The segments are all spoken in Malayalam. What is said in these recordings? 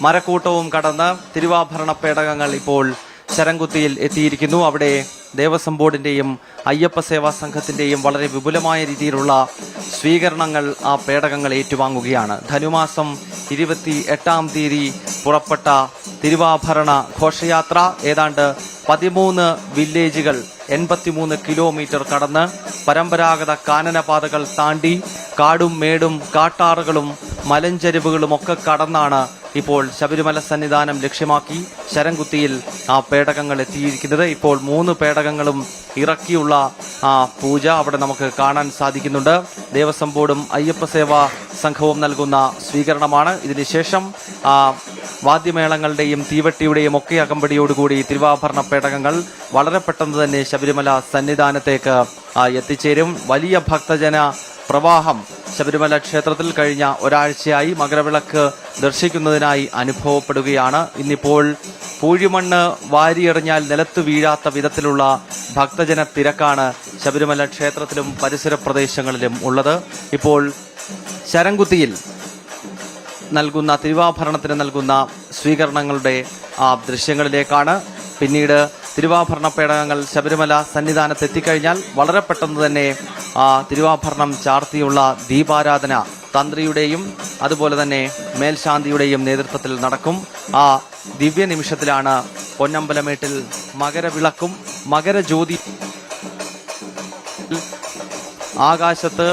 മരക്കൂട്ടവും കടന്ന് തിരുവാഭരണ പേടകങ്ങൾ ഇപ്പോൾ ശരംകുത്തിയിൽ എത്തിയിരിക്കുന്നു. അവിടെ ദേവസ്വം ബോർഡിൻ്റെയും അയ്യപ്പ സേവാ സംഘത്തിൻ്റെയും വളരെ വിപുലമായ രീതിയിലുള്ള സ്വീകരണങ്ങൾ ആ പേടകങ്ങൾ ഏറ്റുവാങ്ങുകയാണ്. ധനുമാസം 28-ാം തീയതി പുറപ്പെട്ട തിരുവാഭരണ ഘോഷയാത്ര ഏതാണ്ട് 13 വില്ലേജുകൾ 83 കിലോമീറ്റർ കടന്ന് പരമ്പരാഗത കാനനപാതകൾ താണ്ടി കാടും മേടും കാട്ടാറുകളും മലഞ്ചരിവുകളും ഒക്കെ കടന്നാണ് ഇപ്പോൾ ശബരിമല സന്നിധാനം ലക്ഷ്യമാക്കി ശരംകുത്തിയിൽ ആ പേടകങ്ങൾ എത്തിയിരിക്കുന്നത്. ഇപ്പോൾ 3 പേടകങ്ങളും ഇറക്കിയുള്ള പൂജ അവിടെ നമുക്ക് കാണാൻ സാധിക്കുന്നുണ്ട്. ദേവസ്വം ബോർഡും അയ്യപ്പ സേവാ സംഘവും നൽകുന്ന സ്വീകരണമാണ്. ഇതിനുശേഷം വാദ്യമേളങ്ങളുടെയും തീവട്ടിയുടെയും ഒക്കെ അകമ്പടിയോടുകൂടി തിരുവാഭരണ പേടകങ്ങൾ വളരെ പെട്ടെന്ന് തന്നെ ശബരിമല സന്നിധാനത്തേക്ക് എത്തിച്ചേരും. വലിയ ഭക്തജന പ്രവാഹം ശബരിമല ക്ഷേത്രത്തിൽ കഴിഞ്ഞ ഒരാഴ്ചയായി മകരവിളക്ക് ദർശിക്കുന്നതിനായി അനുഭവപ്പെടുകയാണ്. ഇന്നിപ്പോൾ പൂഴിമണ്ണ് വാരിയെറിഞ്ഞാൽ നിലത്തു വീഴാത്ത വിധത്തിലുള്ള ഭക്തജന തിരക്കാണ് ശബരിമല ക്ഷേത്രത്തിലും പരിസര പ്രദേശങ്ങളിലും ഉള്ളത്. ഇപ്പോൾ ശരംകുത്തിയിൽ നൽകുന്ന തിരുവാഭരണത്തിന് നൽകുന്ന സ്വീകരണങ്ങളുടെ ദൃശ്യങ്ങളിലേക്കാണ്. പിന്നീട് തിരുവാഭരണ പേടകങ്ങൾ ശബരിമല സന്നിധാനത്ത് എത്തിക്കഴിഞ്ഞാൽ വളരെ പെട്ടെന്ന് തന്നെ തിരുവാഭരണം ചാർത്തിയുള്ള ദീപാരാധന തന്ത്രിയുടെയും അതുപോലെ തന്നെ മേൽശാന്തിയുടെയും നേതൃത്വത്തിൽ നടക്കും. ആ ദിവ്യ നിമിഷത്തിലാണ് പൊന്നമ്പലമേട്ടിൽ മകരവിളക്കും മകരജ്യോതി ആകാശത്ത്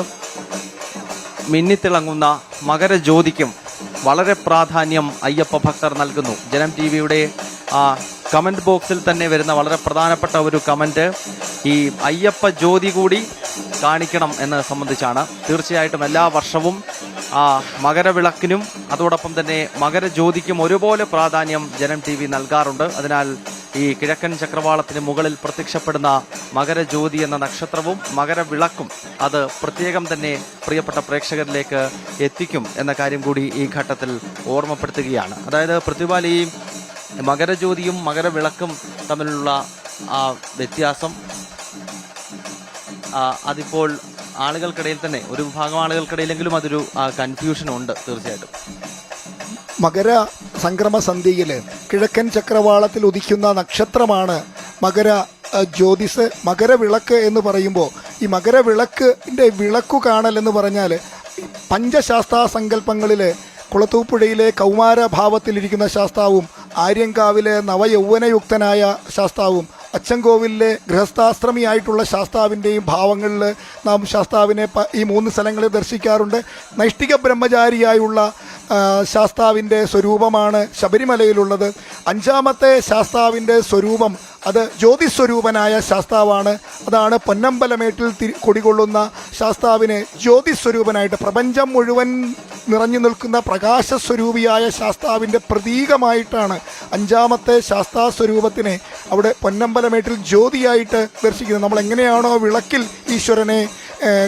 മിന്നിത്തിളങ്ങുന്ന മകരജ്യോതിക്കും വളരെ പ്രാധാന്യം അയ്യപ്പ ഭക്തർ നൽകുന്നു. ജനം ടിവിയുടെ കമന്റ് ബോക്സിൽ തന്നെ വരുന്ന വളരെ പ്രധാനപ്പെട്ട ഒരു കമന്റ് ഈ അയ്യപ്പ ജ്യോതി കൂടി കാണിക്കണം എന്നത് സംബന്ധിച്ചാണ്. തീർച്ചയായിട്ടും എല്ലാ വർഷവും മകരവിളക്കിനും അതോടൊപ്പം തന്നെ മകരജ്യോതിക്കും ഒരുപോലെ പ്രാധാന്യം ജനം ടി വി നൽകാറുണ്ട്. അതിനാൽ ഈ കിഴക്കൻ ചക്രവാളത്തിന് മുകളിൽ പ്രത്യക്ഷപ്പെടുന്ന മകരജ്യോതി എന്ന നക്ഷത്രവും മകരവിളക്കും അത് പ്രത്യേകം തന്നെ പ്രിയപ്പെട്ട പ്രേക്ഷകരിലേക്ക് എത്തിക്കും എന്ന കാര്യം കൂടി ഈ ഘട്ടത്തിൽ ഓർമ്മപ്പെടുത്തുകയാണ്. അതായത് പ്രതിപാൽ ഈ മകരജ്യോതിയും മകരവിളക്കും തമ്മിലുള്ള വ്യത്യാസം അതിപ്പോൾ ആളുകൾക്കിടയിൽ തന്നെ ഒരു വിഭാഗം ആളുകൾക്കിടയിലെങ്കിലും അതൊരു കൺഫ്യൂഷൻ ഉണ്ട്. തീർച്ചയായിട്ടും മകര സംക്രമ സന്ധ്യയിൽ കിഴക്കൻ ചക്രവാളത്തിൽ ഉദിക്കുന്ന നക്ഷത്രമാണ് മകര ജ്യോതിസ്. മകരവിളക്ക് എന്ന് പറയുമ്പോൾ ഈ മകരവിളക്കിൻ്റെ വിളക്കു കാണൽ എന്ന് പറഞ്ഞാൽ പഞ്ചശാസ്താ സങ്കല്പങ്ങളിൽ കുളത്തൂപ്പുഴയിലെ കൗമാരഭാവത്തിലിരിക്കുന്ന ശാസ്താവും ആര്യങ്കാവിലെ നവയൗവനയുക്തനായ ശാസ്താവും അച്ചൻകോവിലിലെ ഗൃഹസ്ഥാശ്രമിയായിട്ടുള്ള ശാസ്താവിൻ്റെയും ഭാവങ്ങളിൽ നാം ശാസ്താവിനെ ഈ 3 സ്ഥലങ്ങളിൽ ദർശിക്കാറുണ്ട്. നൈഷ്ഠിക ബ്രഹ്മചാരിയായുള്ള ശാസ്താവിൻ്റെ സ്വരൂപമാണ് ശബരിമലയിലുള്ളത്. 5ാമത്തെ ശാസ്താവിൻ്റെ സ്വരൂപം അത് ജ്യോതിസ്വരൂപനായ ശാസ്താവാണ്. അതാണ് പൊന്നമ്പലമേട്ടിൽ കുടികൊള്ളുന്ന ശാസ്താവിനെ ജ്യോതിസ്വരൂപനായിട്ട് പ്രപഞ്ചം മുഴുവൻ നിറഞ്ഞു നിൽക്കുന്ന പ്രകാശസ്വരൂപിയായ ശാസ്താവിൻ്റെ പ്രതീകമായിട്ടാണ് 5ാമത്തെ ശാസ്താ സ്വരൂപത്തിനെ അവിടെ പൊന്നമ്പലമേട്ടിൽ ജ്യോതിയായിട്ട് ദർശിക്കുന്നത്. നമ്മൾ എങ്ങനെയാണോ വിളക്കിൽ ഈശ്വരനെ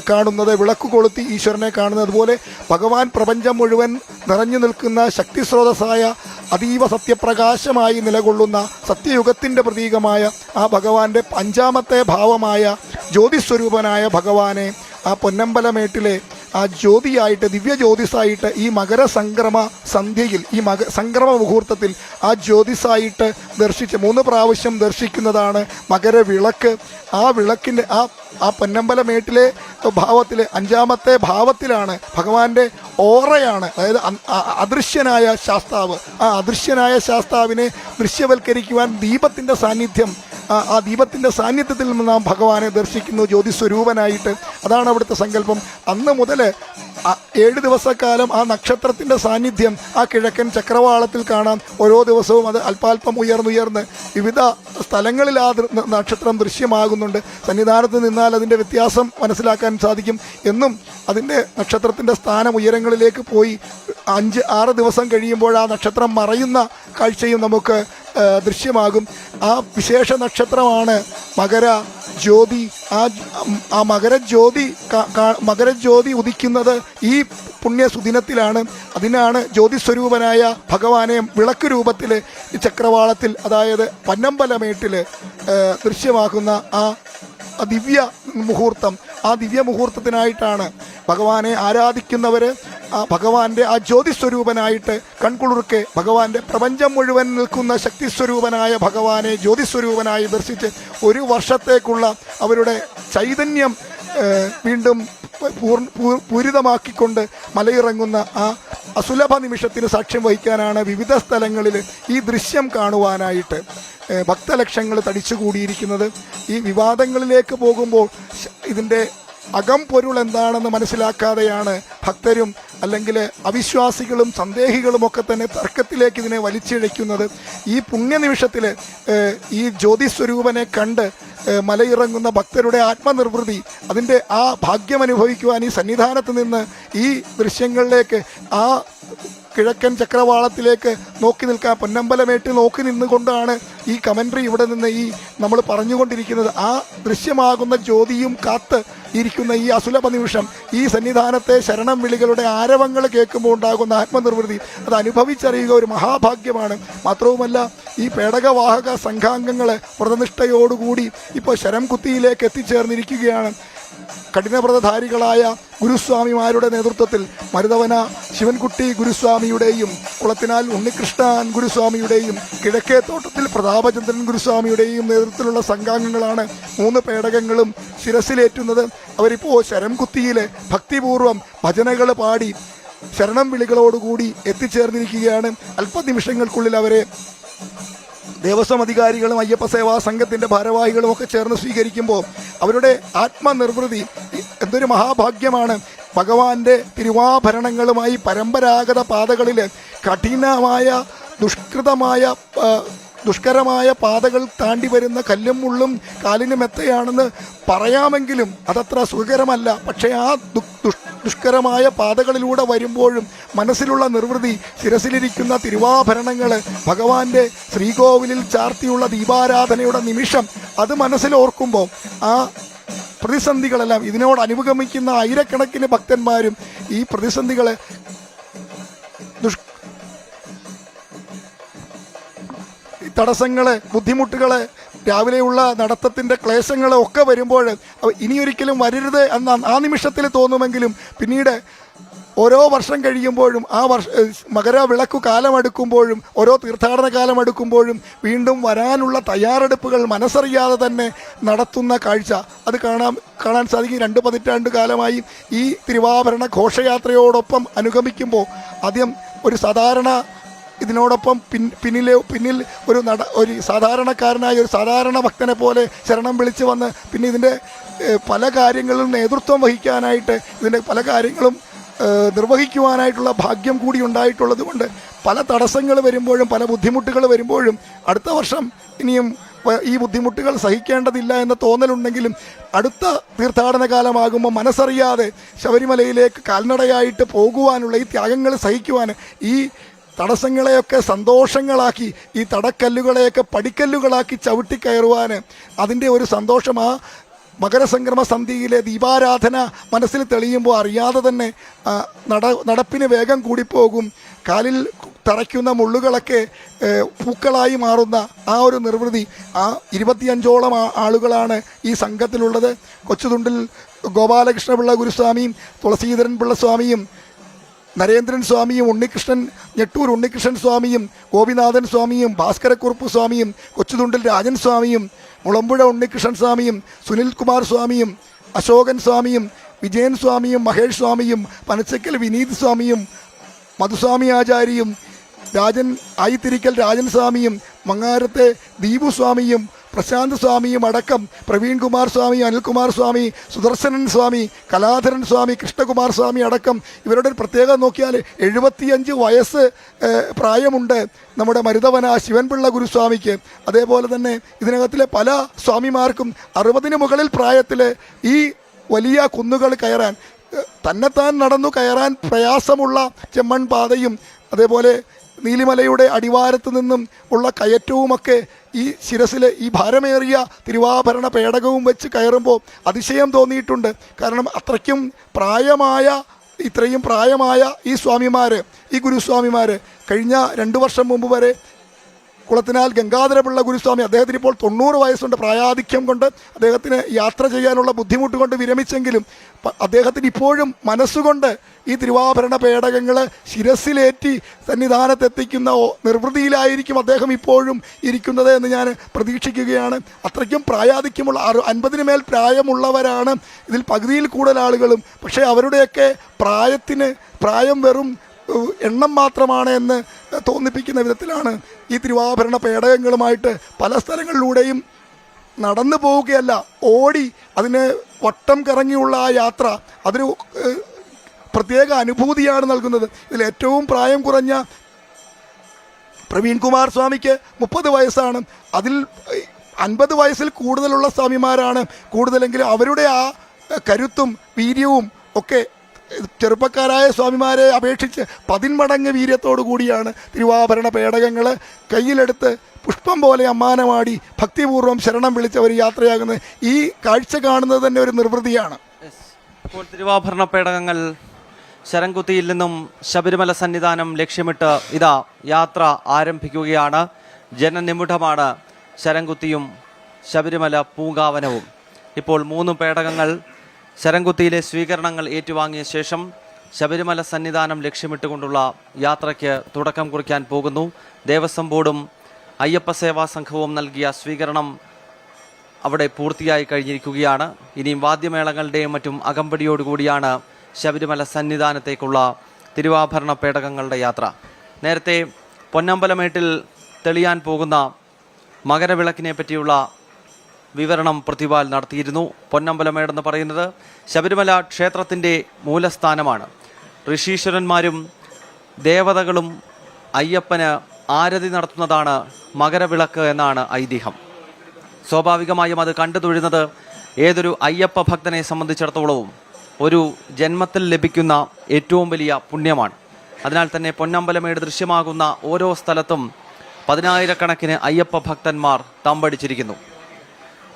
കാണുന്നത്, വിളക്ക് കൊളുത്തി ഈശ്വരനെ കാണുന്നത്, അതുപോലെ ഭഗവാൻ പ്രപഞ്ചം മുഴുവൻ നിറഞ്ഞു നിൽക്കുന്ന ശക്തിസ്രോതസ്സായ അതീവ സത്യപ്രകാശമായി നിലകൊള്ളുന്ന സത്യയുഗത്തിൻ്റെ പ്രതീകമായ ആ ഭഗവാന്റെ 5ാമത്തെ ഭാവമായ ജ്യോതിസ്വരൂപനായ ഭഗവാനെ ആ പൊന്നമ്പലമേട്ടിലെ ആ ജ്യോതിയായിട്ട് ദിവ്യ ജ്യോതിസായിട്ട് ഈ മകരസംക്രമ സന്ധ്യയിൽ ഈ സംക്രമ മുഹൂർത്തത്തിൽ ആ ജ്യോതിസായിട്ട് ദർശിച്ച് 3 പ്രാവശ്യം ദർശിക്കുന്നതാണ് മകരവിളക്ക്. ആ വിളക്കിൻ്റെ ആ പൊന്നമ്പലമേട്ടിലെ ഭാവത്തിൽ 5ാമത്തെ ഭാവത്തിലാണ് ഭഗവാന്റെ ഓറയാണ്. അതായത് അദൃശ്യനായ ശാസ്താവ്. ആ അദൃശ്യനായ ശാസ്താവിനെ ദൃശ്യവൽക്കരിക്കുവാൻ ദീപത്തിൻ്റെ സാന്നിധ്യം, ആ ദീപത്തിൻ്റെ സാന്നിധ്യത്തിൽ നിന്ന് നാം ഭഗവാനെ ദർശിക്കുന്നു ജ്യോതിസ്വരൂപനായിട്ട്. അതാണ് അവിടുത്തെ സങ്കല്പം. അന്ന് മുതൽ 7 ദിവസക്കാലം ആ നക്ഷത്രത്തിൻ്റെ സാന്നിധ്യം ആ കിഴക്കൻ ചക്രവാളത്തിൽ കാണാം. ഓരോ ദിവസവും അത് അല്പാൽപ്പം ഉയർന്നുയർന്ന് വിവിധ സ്ഥലങ്ങളിൽ ആ നക്ഷത്രം ദൃശ്യമാകുന്നുണ്ട്. സന്നിധാനത്ത് നിന്നാൽ അതിൻ്റെ വ്യത്യാസം മനസ്സിലാക്കാൻ സാധിക്കും. എന്നും അതിൻ്റെ നക്ഷത്രത്തിൻ്റെ സ്ഥാനം ഉയരങ്ങളിലേക്ക് പോയി 5-6 ദിവസം കഴിയുമ്പോൾ ആ നക്ഷത്രം മറയുന്ന കാഴ്ചയും നമുക്ക് ദൃശ്യമാകും. ആ വിശേഷ നക്ഷത്രമാണ് മകരജ്യോതി. ആ മകരജ്യോതി ഉദിക്കുന്നത് ഈ പുണ്യസുദിനത്തിലാണ്. അതിനാണ് ജ്യോതിസ്വരൂപനായ ഭഗവാനെ വിളക്ക് രൂപത്തിൽ ഈ ചക്രവാളത്തിൽ, അതായത് പൊന്നമ്പലമേട്ടിൽ ദൃശ്യമാക്കുന്ന ആ ദിവ്യ മുഹൂർത്തം. ആ ദിവ്യ മുഹൂർത്തത്തിനായിട്ടാണ് ഭഗവാനെ ആരാധിക്കുന്നവർ ആ ഭഗവാന്റെ ആ ജ്യോതിസ്വരൂപനായിട്ട് കൺകുളിർക്കെ ഭഗവാന്റെ പ്രപഞ്ചം മുഴുവൻ നിൽക്കുന്ന ശക്തിസ്വരൂപനായ ഭഗവാനെ ജ്യോതിസ്വരൂപനായി ദർശിച്ച് ഒരു വർഷത്തേക്കുള്ള അവരുടെ ചൈതന്യം വീണ്ടും പൂരിതമാക്കിക്കൊണ്ട് മലയിറങ്ങുന്ന ആ അസുലഭ നിമിഷത്തിന് സാക്ഷ്യം വഹിക്കാനാണ് വിവിധ സ്ഥലങ്ങളിൽ ഈ ദൃശ്യം കാണുവാനായിട്ട് ഭക്തലക്ഷങ്ങൾ തടിച്ചുകൂടിയിരിക്കുന്നത്. ഈ വിവാദങ്ങളിലേക്ക് പോകുമ്പോൾ ഇതിൻ്റെ അകം പൊരുൾ എന്താണെന്ന് മനസ്സിലാക്കാതെയാണ് ഭക്തരും അല്ലെങ്കിൽ അവിശ്വാസികളും സന്ദേഹികളുമൊക്കെ തന്നെ തർക്കത്തിലേക്ക് ഇതിനെ വലിച്ചിഴയ്ക്കുന്നത്. ഈ പുണ്യനിമിഷത്തിൽ ഈ ജ്യോതിസ്വരൂപനെ കണ്ട് മലയിറങ്ങുന്ന ഭക്തരുടെ ആത്മനിർവൃതി, അതിൻ്റെ ആ ഭാഗ്യം അനുഭവിക്കുവാൻ ഈ സന്നിധാനത്ത് നിന്ന് ഈ ദൃശ്യങ്ങളിലേക്ക് ആ കിഴക്കൻ ചക്രവാളത്തിലേക്ക് നോക്കി നിൽക്കാൻ പൊന്നമ്പലമേട്ട് നോക്കി നിന്നുകൊണ്ടാണ് ഈ കമൻട്രി ഇവിടെ നിന്ന് ഈ നമ്മൾ പറഞ്ഞുകൊണ്ടിരിക്കുന്നത്. ആ ദൃശ്യമാകുന്ന ജ്യോതിയും കാത്ത് ഇരിക്കുന്ന ഈ അസുലഭ നിമിഷം, ഈ സന്നിധാനത്തെ ശരണം വിളികളുടെ ആരവങ്ങൾ കേൾക്കുമ്പോൾ ഉണ്ടാകുന്ന ആത്മനിർവൃതി, അത് അനുഭവിച്ചറിയുക ഒരു മഹാഭാഗ്യമാണ്. മാത്രവുമല്ല ഈ പേടകവാഹക സംഘാംഗങ്ങൾ വ്രതനിഷ്ഠയോടുകൂടി ഇപ്പോൾ ശരംകുത്തിയിലേക്ക് എത്തിച്ചേർന്നിരിക്കുകയാണ്. കഠിനവ്രതധാരികളായ ഗുരുസ്വാമിമാരുടെ നേതൃത്വത്തിൽ മരുതവന ശിവൻകുട്ടി ഗുരുസ്വാമിയുടെയും കുളത്തിനാൽ ഉണ്ണികൃഷ്ണൻ ഗുരുസ്വാമിയുടെയും കിഴക്കേത്തോട്ടത്തിൽ പ്രതാപചന്ദ്രൻ ഗുരുസ്വാമിയുടെയും നേതൃത്വത്തിലുള്ള സംഘാംഗങ്ങളാണ് 3 പേടകങ്ങളും ശിരസിലേറ്റുന്നത്. അവരിപ്പോൾ ശരംകുത്തിയിൽ ഭക്തിപൂർവ്വം ഭജനകൾ പാടി ശരണം വിളികളോടുകൂടി എത്തിച്ചേർന്നിരിക്കുകയാണ്. അല്പനിമിഷങ്ങൾക്കുള്ളിൽ അവരെ ദേവസ്വം അധികാരികളും അയ്യപ്പ സേവാ സംഘത്തിൻ്റെ ഭാരവാഹികളും ഒക്കെ ചേർന്ന് സ്വീകരിക്കുമ്പോൾ അവരുടെ ആത്മനിർവൃതി എന്തൊരു മഹാഭാഗ്യമാണ്. ഭഗവാന്റെ തിരുവാഭരണങ്ങളുമായി പരമ്പരാഗത പാതകളിൽ കഠിനമായ ദുഷ്കരമായ പാതകൾ താണ്ടി വരുന്ന കല്ലും മുള്ളും കാലിന് മെത്തയാണെന്ന് പറയാമെങ്കിലും അതത്ര സുഖകരമല്ല. പക്ഷേ ആ ദുഷ്കരമായ പാതകളിലൂടെ വരുമ്പോഴും മനസ്സിലുള്ള നിർവൃതി, ശിരസിലിരിക്കുന്ന തിരുവാഭരണങ്ങൾ, ഭഗവാന്റെ ശ്രീകോവിലിൽ ചാർത്തിയുള്ള ദീപാരാധനയുടെ നിമിഷം, അത് മനസ്സിലോർക്കുമ്പോൾ ആ പ്രതിസന്ധികളെല്ലാം ഇതിനോട് അനുഗമിക്കുന്ന ആയിരക്കണക്കിന് ഭക്തന്മാരും ഈ പ്രതിസന്ധികളെ തടസ്സങ്ങൾ, ബുദ്ധിമുട്ടുകൾ, രാവിലെയുള്ള നടത്തത്തിൻ്റെ ക്ലേശങ്ങൾ ഒക്കെ വരുമ്പോൾ ഇനിയൊരിക്കലും വരരുത് എന്ന ആ നിമിഷത്തിൽ തോന്നുമെങ്കിലും പിന്നീട് ഓരോ വർഷം കഴിയുമ്പോഴും ആ മകരവിളക്കു കാലമെടുക്കുമ്പോഴും ഓരോ തീർത്ഥാടന കാലമെടുക്കുമ്പോഴും വീണ്ടും വരാനുള്ള തയ്യാറെടുപ്പുകൾ മനസ്സറിയാതെ തന്നെ നടത്തുന്ന കാഴ്ച അത് കാണാൻ സാധിക്കും. 2 പതിറ്റാണ്ട് കാലമായി ഈ തിരുവാഭരണ ഘോഷയാത്രയോടൊപ്പം അനുഗമിക്കുമ്പോൾ ആദ്യം ഒരു സാധാരണ ഇതിനോടൊപ്പം പിന്നിൽ ഒരു സാധാരണക്കാരനായ ഒരു സാധാരണ ഭക്തനെ പോലെ ശരണം വിളിച്ച് വന്ന് പിന്നെ ഇതിൻ്റെ പല കാര്യങ്ങളും നേതൃത്വം വഹിക്കാനായിട്ട് ഇതിൻ്റെ പല കാര്യങ്ങളും നിർവഹിക്കുവാനായിട്ടുള്ള ഭാഗ്യം കൂടി ഉണ്ടായിട്ടുള്ളത് കൊണ്ട് പല തടസ്സങ്ങൾ വരുമ്പോഴും പല ബുദ്ധിമുട്ടുകൾ വരുമ്പോഴും അടുത്ത വർഷം ഇനിയും ഈ ബുദ്ധിമുട്ടുകൾ സഹിക്കേണ്ടതില്ല എന്ന തോന്നലുണ്ടെങ്കിലും അടുത്ത തീർത്ഥാടന കാലമാകുമ്പോൾ മനസ്സറിയാതെ ശബരിമലയിലേക്ക് കാൽനടയായിട്ട് പോകുവാനുള്ള ഈ ത്യാഗങ്ങൾ സഹിക്കുവാൻ, ഈ തടസ്സങ്ങളെയൊക്കെ സന്തോഷങ്ങളാക്കി, ഈ തടക്കല്ലുകളെയൊക്കെ പടിക്കല്ലുകളാക്കി ചവിട്ടിക്കയറുവാൻ അതിൻ്റെ ഒരു സന്തോഷം ആ മകരസംക്രമ സന്ധിയിലെ ദീപാരാധന മനസ്സിൽ തെളിയുമ്പോൾ അറിയാതെ തന്നെ നടപ്പിന് വേഗം കൂടിപ്പോകും. കാലിൽ തറയ്ക്കുന്ന മുള്ളുകളൊക്കെ പൂക്കളായി മാറുന്ന ആ ഒരു നിർവൃതി. ആ 25ഓളം ആളുകളാണ് ഈ സംഘത്തിലുള്ളത്. കൊച്ചുതുണ്ടിൽ ഗോപാലകൃഷ്ണപിള്ള ഗുരുസ്വാമിയും തുളസീധരൻ പിള്ള സ്വാമിയും നരേന്ദ്രൻ സ്വാമിയും ഞെട്ടൂർ ഉണ്ണികൃഷ്ണൻ സ്വാമിയും ഗോപിനാഥൻ സ്വാമിയും ഭാസ്കരക്കുറുപ്പ് സ്വാമിയും കൊച്ചുതുണ്ടിൽ രാജൻ സ്വാമിയും മുളമ്പുഴ ഉണ്ണികൃഷ്ണൻ സ്വാമിയും സുനിൽകുമാർ സ്വാമിയും അശോകൻ സ്വാമിയും വിജയൻ സ്വാമിയും മഹേഷ് സ്വാമിയും പനച്ചക്കൽ വിനീത് സ്വാമിയും മധുസ്വാമി ആചാര്യയും ആയിത്തിരിക്കൽ രാജൻ സ്വാമിയും മങ്ങാരത്തെ ദീപു സ്വാമിയും പ്രശാന്ത് സ്വാമിയും അടക്കം പ്രവീൺ കുമാർ സ്വാമി, അനിൽകുമാർ സ്വാമി, സുദർശനൻ സ്വാമി, കലാധരൻ സ്വാമി, കൃഷ്ണകുമാർ സ്വാമി അടക്കം ഇവരുടെ ഒരു പ്രത്യേകത നോക്കിയാൽ 75 വയസ്സ് പ്രായമുണ്ട് നമ്മുടെ മരുതവന ശിവൻപിള്ള ഗുരുസ്വാമിക്ക്. അതേപോലെ തന്നെ ഇതിനകത്തിലെ പല സ്വാമിമാർക്കും 60-ന് മുകളിൽ പ്രായത്തിൽ ഈ വലിയ കുന്നുകൾ കയറാൻ, തന്നെത്താൻ നടന്നു കയറാൻ പ്രയാസമുള്ള ചെമ്മൺ പാതയും അതേപോലെ നീലിമലയുടെ അടിവാരത്ത് നിന്നും ഉള്ള കയറ്റവുമൊക്കെ ഈ ശിരസിലെ ഈ ഭാരമേറിയ തിരുവാഭരണ പേടകവും വെച്ച് കയറുമ്പോൾ അതിശയം തോന്നിയിട്ടുണ്ട്. കാരണം അത്രയ്ക്കും ഇത്രയും പ്രായമായ ഈ സ്വാമിമാർ, ഈ ഗുരുസ്വാമിമാർ കഴിഞ്ഞ 2 വർഷം മുമ്പ് വരെ കുളത്തിനാൽ ഗംഗാധരപിള്ള ഗുരുസ്വാമി, അദ്ദേഹത്തിന് ഇപ്പോൾ 90 വയസ്സുണ്ട്. പ്രായാധിക്യം കൊണ്ട് അദ്ദേഹത്തിന് യാത്ര ചെയ്യാനുള്ള ബുദ്ധിമുട്ട് കൊണ്ട് വിരമിച്ചെങ്കിലും അദ്ദേഹത്തിന് ഇപ്പോഴും മനസ്സുകൊണ്ട് ഈ തിരുവാഭരണ പേടകങ്ങൾ ശിരസിലേറ്റി സന്നിധാനത്തെത്തിക്കുന്ന നിർവൃതിയിലായിരിക്കും അദ്ദേഹം ഇപ്പോഴും ഇരിക്കുന്നത് എന്ന് ഞാൻ പ്രതീക്ഷിക്കുകയാണ്. അത്രയ്ക്കും പ്രായാധിക്യമുള്ള 50 മേൽ പ്രായമുള്ളവരാണ് ഇതിൽ പകുതിയിൽ കൂടുതൽ ആളുകളും. പക്ഷേ അവരുടെയൊക്കെ പ്രായം വെറും എണ്ണം മാത്രമാണ് എന്ന് തോന്നിപ്പിക്കുന്ന വിധത്തിലാണ് ഈ തിരുവാഭരണ പേടകങ്ങളുമായിട്ട് പല സ്ഥലങ്ങളിലൂടെയും നടന്നു പോവുകയല്ല, ഓടി അതിന് വട്ടം കറങ്ങിയുള്ള ആ യാത്ര അതൊരു പ്രത്യേക അനുഭൂതിയാണ് നൽകുന്നത്. ഇതിൽ ഏറ്റവും പ്രായം കുറഞ്ഞ പ്രവീൺ കുമാർ സ്വാമിക്ക് 30 വയസ്സാണ്. അതിൽ 50 വയസ്സിൽ കൂടുതലുള്ള സ്വാമിമാരാണ് കൂടുതലെങ്കിലും അവരുടെ ആ കരുത്തും വീര്യവും ഒക്കെ ചെറുപ്പക്കാരായ സ്വാമിമാരെ അപേക്ഷിച്ച് 10 മടങ്ങ് വീര്യത്തോടു കൂടിയാണ് തിരുവാഭരണ പേടകങ്ങൾ കയ്യിലെടുത്ത് പുഷ്പം പോലെ അമ്മാനമാടി ഭക്തിപൂർവ്വം ശരണം വിളിച്ച ഒരു യാത്രയാകുന്നത്. ഈ കാഴ്ച കാണുന്നത് തന്നെ ഒരു നിർവൃതിയാണ്. ഇപ്പോൾ തിരുവാഭരണ പേടകങ്ങൾ ശരംകുത്തിയിൽ നിന്നും ശബരിമല സന്നിധാനം ലക്ഷ്യമിട്ട് ഇതാ യാത്ര ആരംഭിക്കുകയാണ്. ജനനിമിഡമാണ് ശരംകുത്തിയും ശബരിമല പൂങ്കാവനവും. ഇപ്പോൾ 3 പേടകങ്ങൾ ശരംകുത്തിയിലെ സ്വീകരണങ്ങൾ ഏറ്റുവാങ്ങിയ ശേഷം ശബരിമല സന്നിധാനം ലക്ഷ്യമിട്ടുകൊണ്ടുള്ള യാത്രയ്ക്ക് തുടക്കം കുറിക്കാൻ പോകുന്നു. ദേവസ്വം ബോർഡും അയ്യപ്പ സേവാ സംഘവും നൽകിയ സ്വീകരണം അവിടെ പൂർത്തിയായി കഴിഞ്ഞിരിക്കുകയാണ്. ഇനിയും വാദ്യമേളങ്ങളുടെയും മറ്റും അകമ്പടിയോടുകൂടിയാണ് ശബരിമല സന്നിധാനത്തേക്കുള്ള തിരുവാഭരണ പേടകങ്ങളുടെ യാത്ര. നേരത്തെ പൊന്നമ്പലമേട്ടിൽ തെളിയാൻ പോകുന്ന മകരവിളക്കിനെ പറ്റിയുള്ള വിവരണം പ്രതിപാൽ നടത്തിയിരുന്നു. പൊന്നമ്പലമേടെന്ന് പറയുന്നത് ശബരിമല ക്ഷേത്രത്തിൻ്റെ മൂലസ്ഥാനമാണ്. ഋഷീശ്വരന്മാരും ദേവതകളും അയ്യപ്പന് ആരതി നടത്തുന്നതാണ് മകരവിളക്ക് എന്നാണ് ഐതിഹ്യം. സ്വാഭാവികമായും അത് കണ്ടു തൊഴുന്നത് ഏതൊരു അയ്യപ്പ ഭക്തനെ സംബന്ധിച്ചിടത്തോളവും ഒരു ജന്മത്തിൽ ലഭിക്കുന്ന ഏറ്റവും വലിയ പുണ്യമാണ്. അതിനാൽ തന്നെ പൊന്നമ്പലമേട് ദൃശ്യമാകുന്ന ഓരോ സ്ഥലത്തും 10,000-കണക്കിന് അയ്യപ്പ ഭക്തന്മാർ തമ്പടിച്ചിരിക്കുന്നു.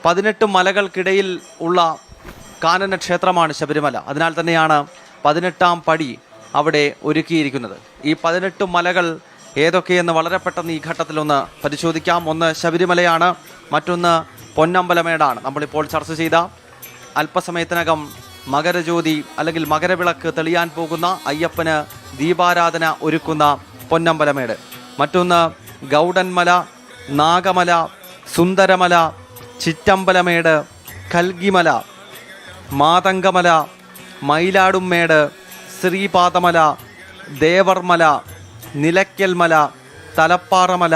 18 മലകൾക്കിടയിൽ ഉള്ള കാനന ക്ഷേത്രമാണ് ശബരിമല. അതിനാൽ തന്നെയാണ് 18ാം പടി അവിടെ ഒരുക്കിയിരിക്കുന്നത്. ഈ 18 മലകൾ ഏതൊക്കെയെന്ന് വളരെ പെട്ടെന്ന് ഈ ഘട്ടത്തിലൊന്ന് പരിശോധിക്കാം. ഒന്ന് ശബരിമലയാണ്, മറ്റൊന്ന് പൊന്നമ്പലമേടാണ്. നമ്മളിപ്പോൾ ചർച്ച ചെയ്ത അല്പസമയത്തിനകം മകരജ്യോതി അല്ലെങ്കിൽ മകരവിളക്ക് തെളിയാൻ പോകുന്ന അയ്യപ്പന് ദീപാരാധന ഒരുക്കുന്ന പൊന്നമ്പലമേട്. മറ്റൊന്ന് ഗൗഡന്മല, നാഗമല, സുന്ദരമല, ചിറ്റമ്പലമേട്, കൽഗിമല, മാതങ്കമല, മയിലാടുംമേട്, ശ്രീപാദമല, ദേവർമല, നിലയ്ക്കൽമല, തലപ്പാറമല,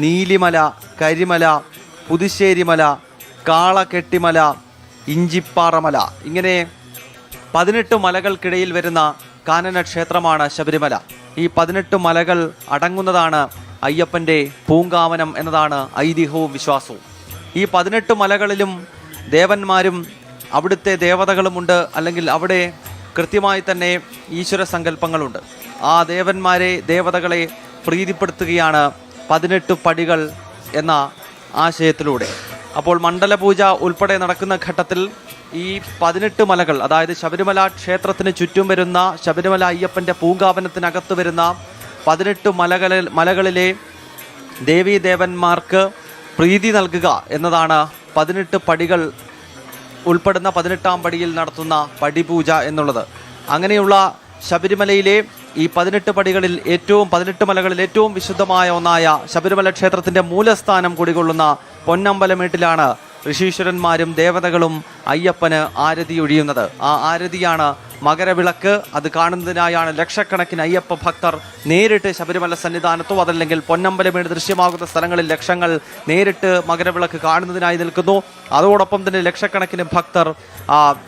നീലിമല, കരിമല, പുതുശ്ശേരിമല, കാളകെട്ടിമല, ഇഞ്ചിപ്പാറമല. ഇങ്ങനെ 18 മലകൾക്കിടയിൽ വരുന്ന കാനന ക്ഷേത്രമാണ് ശബരിമല. ഈ 18 മലകൾ അടങ്ങുന്നതാണ് അയ്യപ്പൻ്റെ പൂങ്കാവനം എന്നതാണ് ഐതിഹ്യവും വിശ്വാസവും. ഈ 18 മലകളിലും ദേവന്മാരും അവിടുത്തെ ദേവതകളുമുണ്ട്, അല്ലെങ്കിൽ അവിടെ കൃത്യമായി തന്നെ ഈശ്വര സങ്കല്പങ്ങളുണ്ട്. ആ ദേവതകളെ പ്രീതിപ്പെടുത്തുകയാണ് 18 പടികൾ എന്ന ആശയത്തിലൂടെ. അപ്പോൾ മണ്ഡലപൂജ ഉൾപ്പെടെ നടക്കുന്ന ഘട്ടത്തിൽ ഈ 18 മലകൾ, അതായത് ശബരിമല ക്ഷേത്രത്തിന് ചുറ്റും വരുന്ന ശബരിമല അയ്യപ്പൻ്റെ പൂങ്കാവനത്തിനകത്ത് വരുന്ന 18 മലകളിലെ ദേവീദേവന്മാർക്ക് പ്രീതി നൽകുക എന്നതാണ് 18 പടികൾ ഉൾപ്പെടുന്ന 18ാം പടിയിൽ നടത്തുന്ന പടിപൂജ എന്നുള്ളത്. അങ്ങനെയുള്ള ശബരിമലയിലെ ഈ 18 പടികളിൽ 18 മലകളിൽ ഏറ്റവും വിശുദ്ധമായ ഒന്നായ ശബരിമല ക്ഷേത്രത്തിൻ്റെ മൂലസ്ഥാനം കുടികൊള്ളുന്ന പൊന്നമ്പലമേട്ടിലാണ് ഋഷീശ്വരന്മാരും ദേവതകളും അയ്യപ്പന് ആരതി ഒഴിയുന്നത്. ആ ആരതിയാണ് മകരവിളക്ക്. അത് കാണുന്നതിനായാണ് ലക്ഷക്കണക്കിന് അയ്യപ്പ ഭക്തർ നേരിട്ട് ശബരിമല സന്നിധാനത്തോ അതല്ലെങ്കിൽ പൊന്നമ്പലമേട് ദൃശ്യമാകുന്ന സ്ഥലങ്ങളിൽ ലക്ഷങ്ങൾ നേരിട്ട് മകരവിളക്ക് കാണുന്നതിനായി നിൽക്കുന്നു. അതോടൊപ്പം തന്നെ ലക്ഷക്കണക്കിന് ഭക്തർ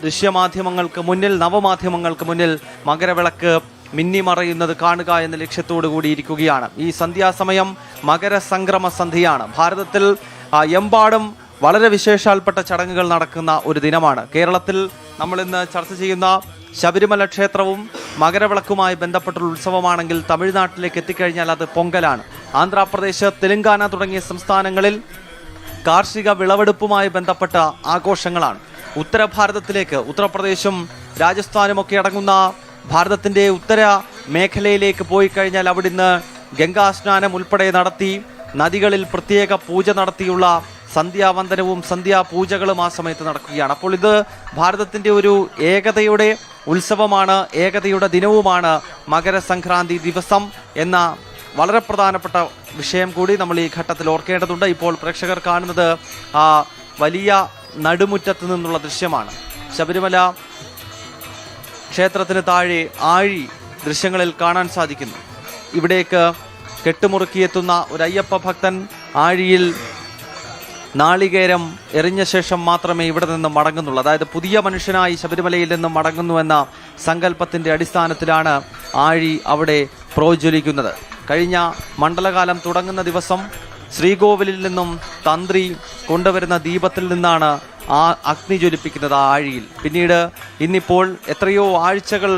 ദൃശ്യമാധ്യമങ്ങൾക്ക് മുന്നിൽ, നവമാധ്യമങ്ങൾക്ക് മുന്നിൽ മകരവിളക്ക് മിന്നിമറയുന്നത് കാണുക എന്ന ലക്ഷ്യത്തോടു കൂടിയിരിക്കുകയാണ്. ഈ സന്ധ്യാസമയം മകരസംക്രമ സന്ധ്യയാണ്. ഭാരതത്തിൽ എമ്പാടും വളരെ വിശേഷാൽപ്പെട്ട ചടങ്ങുകൾ നടക്കുന്ന ഒരു ദിനമാണ്. കേരളത്തിൽ നമ്മളിന്ന് ചർച്ച ചെയ്യുന്ന ശബരിമല ക്ഷേത്രവും മകരവിളക്കുമായി ബന്ധപ്പെട്ടുള്ള ഉത്സവമാണെങ്കിൽ തമിഴ്നാട്ടിലേക്ക് എത്തിക്കഴിഞ്ഞാൽ അത് പൊങ്കലാണ്. ആന്ധ്രാപ്രദേശ്, തെലങ്കാന തുടങ്ങിയ സംസ്ഥാനങ്ങളിൽ കാർഷിക വിളവെടുപ്പുമായി ബന്ധപ്പെട്ട ആഘോഷങ്ങളാണ്. ഉത്തരഭാരതത്തിലേക്ക്, ഉത്തർപ്രദേശും രാജസ്ഥാനും ഒക്കെ അടങ്ങുന്ന ഭാരതത്തിൻ്റെ ഉത്തര മേഖലയിലേക്ക് പോയി കഴിഞ്ഞാൽ അവിടുന്ന് ഗംഗാസ്നാനം ഉൾപ്പെടെ നടത്തി നദികളിൽ പ്രത്യേക പൂജ നടത്തിയുള്ള സന്ധ്യാവന്ദനവും സന്ധ്യാപൂജകളും ആ സമയത്ത് നടക്കുകയാണ്. അപ്പോൾ ഇത് ഭാരതത്തിൻ്റെ ഒരു ഏകതയുടെ ഉത്സവമാണ്, ഏകതയുടെ ദിനവുമാണ് മകരസംക്രാന്തി ദിവസം എന്ന വളരെ പ്രധാനപ്പെട്ട വിഷയം കൂടി നമ്മൾ ഈ ഘട്ടത്തിൽ ഓർക്കേണ്ടതുണ്ട്. ഇപ്പോൾ പ്രേക്ഷകർ കാണുന്നത് വലിയ നടുമുറ്റത്ത് നിന്നുള്ള ദൃശ്യമാണ്. ശബരിമല ക്ഷേത്രത്തിന് താഴെ ആഴി ദൃശ്യങ്ങളിൽ കാണാൻ സാധിക്കുന്നു. ഇവിടേക്ക് കെട്ടുമുറുക്കിയെത്തുന്ന ഒരു അയ്യപ്പ ഭക്തൻ ആഴിയിൽ നാളികേരം എറിഞ്ഞ ശേഷം മാത്രമേ ഇവിടെ നിന്ന് മടങ്ങുന്നുള്ളൂ. അതായത് പുതിയ മനുഷ്യനായി ശബരിമലയിൽ നിന്നും മടങ്ങുന്നുവെന്ന സങ്കല്പത്തിൻ്റെ അടിസ്ഥാനത്തിലാണ് ആഴി അവിടെ പ്രോജ്വലിക്കുന്നത്. കഴിഞ്ഞ മണ്ഡലകാലം തുടങ്ങുന്ന ദിവസം ശ്രീകോവിലിൽ നിന്നും തന്ത്രി കൊണ്ടുവരുന്ന ദീപത്തിൽ നിന്നാണ് ആ അഗ്നി ജ്വലിപ്പിക്കുന്നത് ആ ആഴിയിൽ. പിന്നീട് ഇന്നിപ്പോൾ എത്രയോ ആഴ്ചകൾ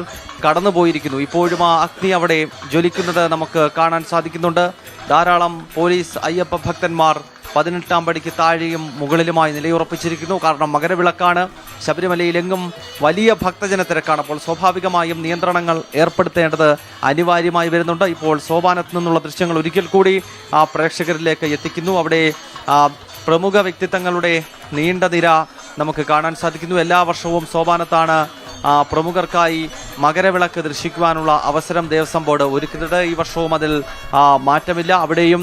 കടന്നുപോയിരിക്കുന്നു, ഇപ്പോഴും ആ അഗ്നി അവിടെ ജ്വലിക്കുന്നത് നമുക്ക് കാണാൻ സാധിക്കുന്നുണ്ട്. ധാരാളം പോലീസ് അയ്യപ്പ ഭക്തന്മാർ 18-ാം പടിക്ക് താഴെയും മുകളിലുമായി നിലയുറപ്പിച്ചിരിക്കുന്നു. കാരണം മകരവിളക്കാണ്, ശബരിമലയിലെങ്ങും വലിയ ഭക്തജന തിരക്കാണ്. അപ്പോൾ സ്വാഭാവികമായും നിയന്ത്രണങ്ങൾ ഏർപ്പെടുത്തേണ്ടത് അനിവാര്യമായി വരുന്നുണ്ട്. ഇപ്പോൾ സോപാനത്ത് നിന്നുള്ള ദൃശ്യങ്ങൾ ഒരിക്കൽ കൂടി ആ പ്രേക്ഷകരിലേക്ക് എത്തിക്കുന്നു. അവിടെ പ്രമുഖ വ്യക്തിത്വങ്ങളുടെ നീണ്ട നിര നമുക്ക് കാണാൻ സാധിക്കുന്നു. എല്ലാ വർഷവും സോപാനത്താണ് പ്രമുഖർക്കായി മകരവിളക്ക് ദർശിക്കുവാനുള്ള അവസരം ദേവസ്വം ബോർഡ് ഒരുക്കുന്നത്. ഈ വർഷവും അതിൽ മാറ്റമില്ല. അവിടെയും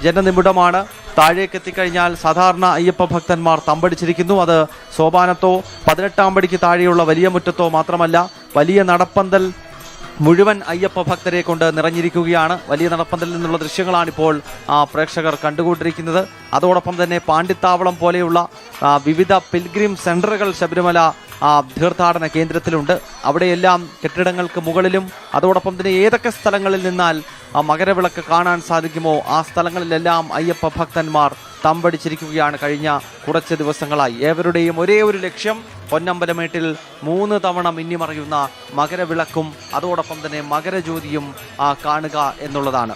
ജനനിബിഡമാണ്. താഴേക്ക് എത്തിക്കഴിഞ്ഞാൽ സാധാരണ അയ്യപ്പ ഭക്തന്മാർ തമ്പടിച്ചിരിക്കുന്നു. അത് സോപാനത്തോ 18-ാം പടിക്ക് താഴെയുള്ള വലിയ മുറ്റത്തോ മാത്രമല്ല, വലിയ നടപ്പന്തൽ മുഴുവൻ അയ്യപ്പ ഭക്തരെ കൊണ്ട് നിറഞ്ഞിരിക്കുകയാണ്. വലിയ നടപ്പന്തലിൽ നിന്നുള്ള ദൃശ്യങ്ങളാണിപ്പോൾ പ്രേക്ഷകർ കണ്ടുകൊണ്ടിരിക്കുന്നത്. അതോടൊപ്പം തന്നെ പാണ്ടിത്താവളം പോലെയുള്ള വിവിധ പിൽഗ്രിം സെന്ററുകൾ ശബരിമല തീർത്ഥാടന കേന്ദ്രത്തിലുണ്ട്. അവിടെയെല്ലാം കെട്ടിടങ്ങൾക്ക് മുകളിലും അതോടൊപ്പം തന്നെ ഏതൊക്കെ സ്ഥലങ്ങളിൽ നിന്നാൽ മകരവിളക്ക് കാണാൻ സാധിക്കുമോ ആ സ്ഥലങ്ങളിലെല്ലാം അയ്യപ്പ ഭക്തന്മാർ തമ്പടിച്ചിരിക്കുകയാണ് കഴിഞ്ഞ കുറച്ച് ദിവസങ്ങളായി. ഏവരുടെയും ഒരേ ഒരു ലക്ഷ്യം പൊന്നമ്പലമേട്ടിൽ 3 തവണ മിന്നിമറയുന്ന മകരവിളക്കും അതോടൊപ്പം തന്നെ മകരജ്യോതിയും കാണുക എന്നുള്ളതാണ്.